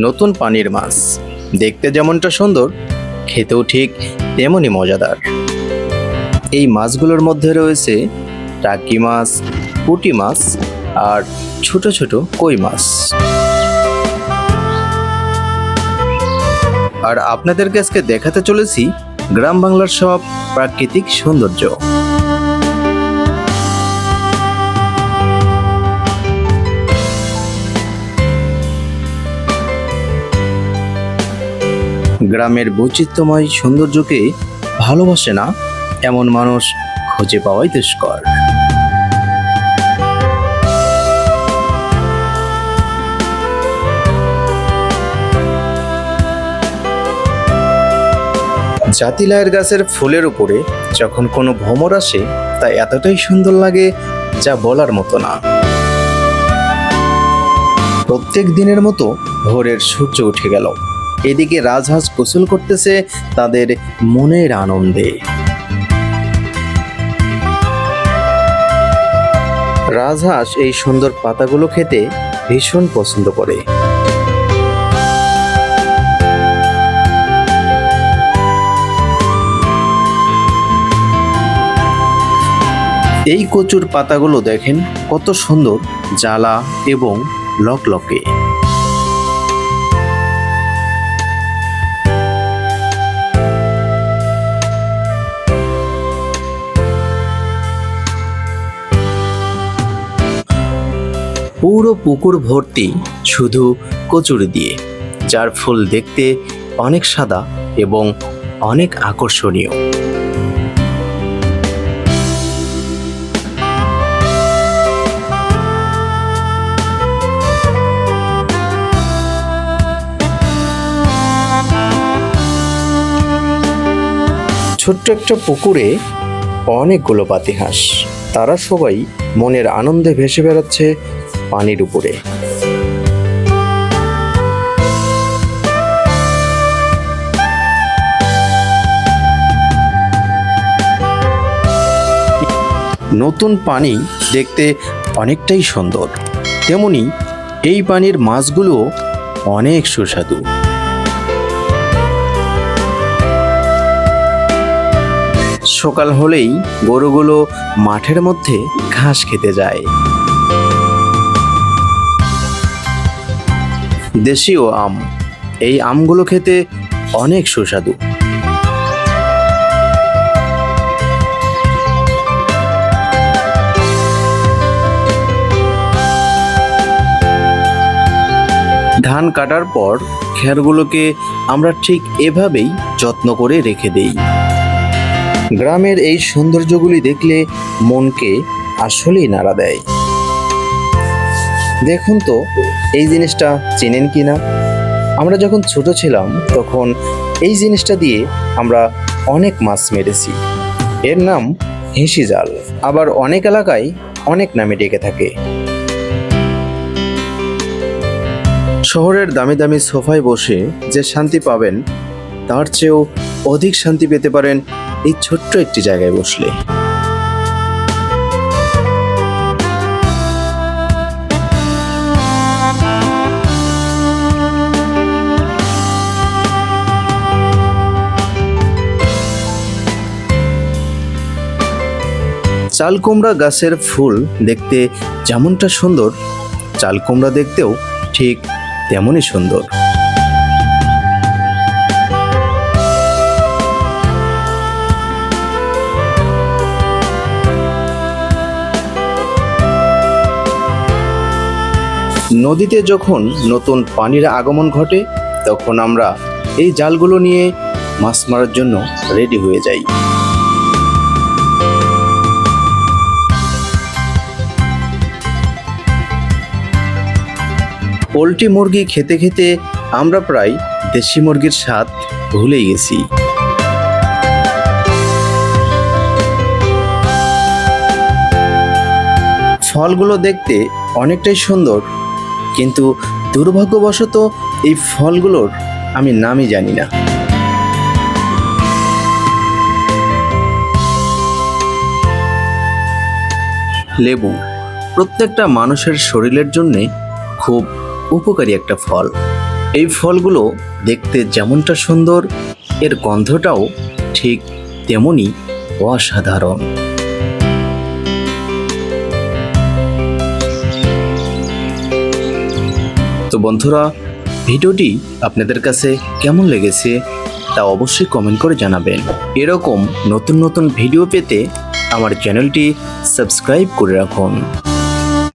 নতুন পানির মাছ দেখতে যেমনটা সুন্দর, খেতেও ঠিক তেমনই মজাদার। এই মাছগুলোর মধ্যে রয়েছে টাকি মাছ, পুঁটি মাছ আর ছোট ছোট কই মাছ। আর আপনাদেরকে আজকে দেখাতে চলেছি গ্রাম বাংলার সব প্রাকৃতিক সৌন্দর্য। গ্রামের বৈচিত্র্যময় সৌন্দর্যকে ভালোবাসে না এমন মানুষ খুঁজে পাওয়াই দুষ্কর। জাতিলাইয়ের গাছের ফুলের উপরে যখন কোনো ভ্রমর আসে তা এতটাই সুন্দর লাগে যা বলার মতো না। প্রত্যেক দিনের মতো ভোরের সূর্য উঠে গেল, এদিকে রাজহাঁস গোসল করতেছে তাদের মনের আনন্দে। রাজহাঁস এই সুন্দর পাতাগুলো খেতে ভীষণ পছন্দ করে। এই কচুর পাতাগুলো দেখেন কত সুন্দর জ্বালা এবং লকলকে। পুরো পুকুর ভর্তি শুধু কচুরি দিয়ে, যার ফুল দেখতে অনেক সাদা এবং অনেক আকর্ষণীয়। ছোট্ট একটা পুকুরে অনেকগুলো পাতিহাঁস, তারা সবাই মনের আনন্দে ভেসে বেড়াচ্ছে পানির উপরে। নতুন পানি দেখতে অনেকটাই সুন্দর, তেমনি এই পানির মাছগুলো অনেক সুস্বাদু। সকাল হলেই গরুগুলো মাঠের মধ্যে ঘাস খেতে যায়। দেশীয় আম, এই আমগুলো খেতে অনেক সুস্বাদু। ধান কাটার পর খেরগুলোকে আমরা ঠিক এভাবেই যত্ন করে রেখে দেই। গ্রামের এই সৌন্দর্যগুলি দেখলে মনকে আসলেই নাড়া দেয়। দেখুন তো এই জিনিসটা চেনেন কি না? আমরা যখন ছোট ছিলাম তখন এই জিনিসটা দিয়ে আমরা অনেক মাছ মেরেছি। এর নাম হিসি জাল, আবার অনেক এলাকায় অনেক নামে ডেকে থাকে। শহরের দামি দামি সোফায় বসে যে শান্তি পাবেন তার চেয়েও অধিক শান্তি পেতে পারেন এই ছোট্ট একটি জায়গায় বসলে। চাল কুমড়া গাছের ফুল দেখতে যেমনটা সুন্দর, চাল কুমড়া দেখতেও ঠিক তেমনই সুন্দর। নদীতে যখন নতুন পানির আগমন ঘটে তখন আমরা এই জালগুলো নিয়ে মাছ মারার জন্য রেডি হয়ে যাই। পোলট্রি মুরগি খেতে খেতে আমরা প্রায় দেশি মুরগির স্বাদ ভুলেই গেছি। ফলগুলো দেখতে অনেকটাই সুন্দর, কিন্তু দুর্ভাগ্যবশত এই ফলগুলোর আমি নামই জানি না। লেবু প্রত্যেকটা মানুষের শরীরের জন্যে খুব উপকারী একটা ফল। এই ফলগুলো দেখতে যেমনটা সুন্দর, এর গন্ধটাও ঠিক তেমনই অসাধারণ। তো বন্ধুরা, ভিডিওটি আপনাদের কাছে কেমন লেগেছে তা অবশ্যই কমেন্ট করে জানাবেন। এরকম নতুন নতুন ভিডিও পেতে আমার চ্যানেলটি সাবস্ক্রাইব করে রাখুন।